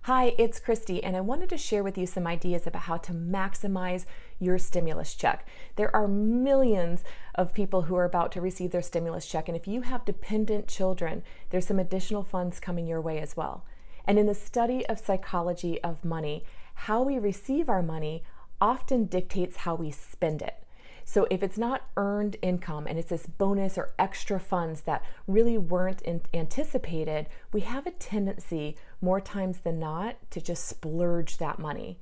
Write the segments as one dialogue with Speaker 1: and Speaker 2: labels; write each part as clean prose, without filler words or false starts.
Speaker 1: Hi, it's Kristi, and I wanted to share with you some ideas about how to maximize your stimulus check. There are millions of people who are about to receive their stimulus check, and if you have dependent children, there's some additional funds coming your way as well. And in the study of psychology of money, how we receive our money often dictates how we spend it. So if it's not earned income and it's this bonus or extra funds that really weren't anticipated, we have a tendency more times than not to just splurge that money.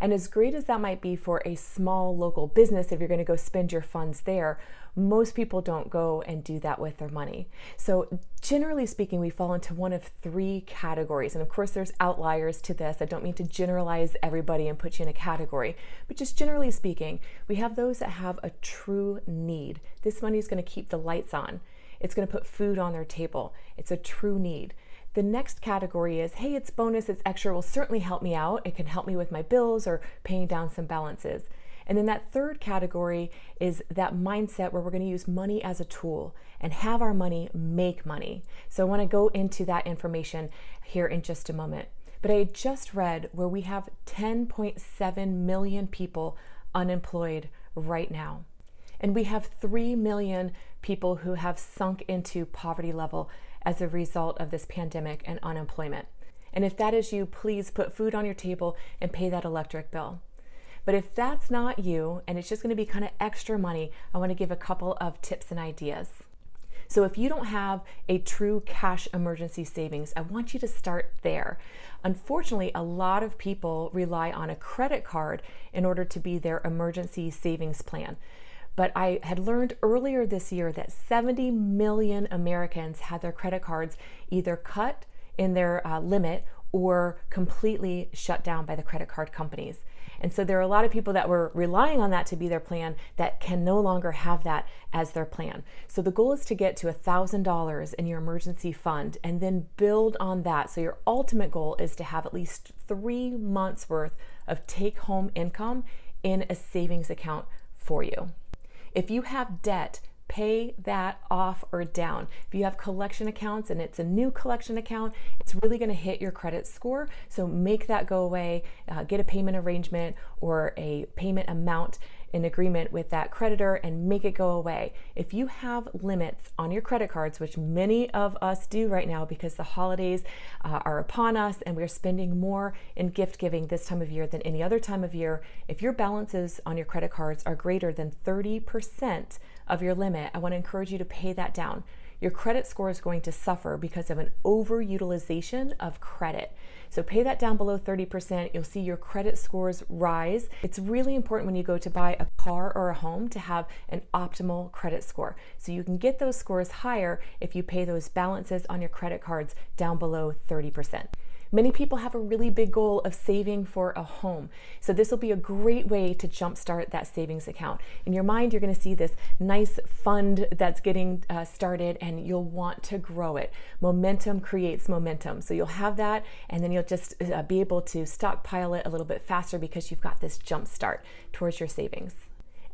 Speaker 1: And as great as that might be for a small local business, if you're going to go spend your funds there, most people don't go and do that with their money. So generally speaking, we fall into one of three categories. And of course, there's outliers to this. I don't mean to generalize everybody and put you in a category, but just generally speaking, we have those that have a true need. This money is going to keep the lights on. It's going to put food on their table. It's a true need. The next category is, hey, it's bonus, it's extra, will certainly help me out. It can help me with my bills or paying down some balances. And then that third category is that mindset where we're going to use money as a tool and have our money make money. So I want to go into that information here in just a moment. But I had just read where we have 10.7 million people unemployed right now. And we have 3 million people who have sunk into poverty level as a result of this pandemic and unemployment. And if that is you, please put food on your table and pay that electric bill. But if that's not you, and it's just going to be kind of extra money, I want to give a couple of tips and ideas. So if you don't have a true cash emergency savings, I want you to start there. Unfortunately, a lot of people rely on a credit card in order to be their emergency savings plan. But I had learned earlier this year that 70 million Americans had their credit cards either cut in their limit or completely shut down by the credit card companies. And so there are a lot of people that were relying on that to be their plan that can no longer have that as their plan. So the goal is to get to $1,000 in your emergency fund and then build on that. So your ultimate goal is to have at least 3 months worth of take-home income in a savings account for you. If you have debt, pay that off or down. If you have collection accounts and it's a new collection account, it's really going to hit your credit score. So make that go away, get a payment arrangement or a payment amount in agreement with that creditor and make it go away. If you have limits on your credit cards, which many of us do right now because the holidays are upon us and we're spending more in gift giving this time of year than any other time of year, if your balances on your credit cards are greater than 30% of your limit, I want to encourage you to pay that down. Your credit score is going to suffer because of an overutilization of credit. So pay that down below 30%. You'll see your credit scores rise. It's really important when you go to buy a car or a home to have an optimal credit score. So you can get those scores higher if you pay those balances on your credit cards down below 30%. Many people have a really big goal of saving for a home. So this will be a great way to jumpstart that savings account. In your mind, you're going to see this nice fund that's getting started and you'll want to grow it. Momentum creates momentum. So you'll have that and then you'll just be able to stockpile it a little bit faster because you've got this jump start towards your savings.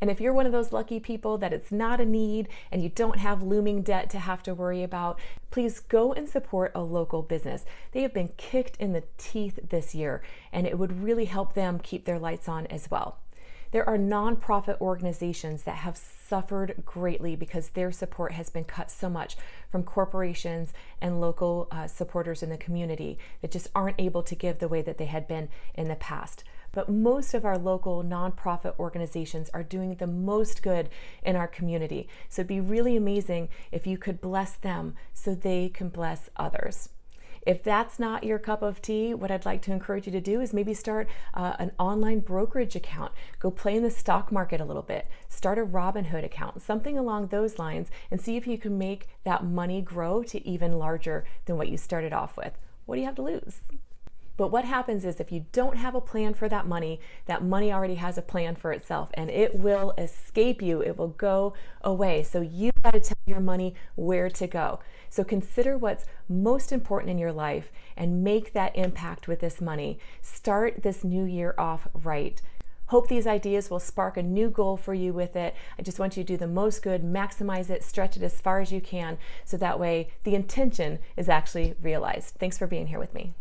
Speaker 1: And if you're one of those lucky people that it's not a need and you don't have looming debt to have to worry about, please go and support a local business. They have been kicked in the teeth this year, and it would really help them keep their lights on as well. There are nonprofit organizations that have suffered greatly because their support has been cut so much from corporations and local supporters in the community that just aren't able to give the way that they had been in the past. But most of our local nonprofit organizations are doing the most good in our community. So it'd be really amazing if you could bless them so they can bless others. If that's not your cup of tea, what I'd like to encourage you to do is maybe start an online brokerage account. Go play in the stock market a little bit. Start a Robinhood account, something along those lines, and see if you can make that money grow to even larger than what you started off with. What do you have to lose? But what happens is if you don't have a plan for that money already has a plan for itself and it will escape you. It will go away. So you've got to tell your money where to go. So consider what's most important in your life and make that impact with this money. Start this new year off right. Hope these ideas will spark a new goal for you with it. I just want you to do the most good, maximize it, stretch it as far as you can, so that way the intention is actually realized. Thanks for being here with me.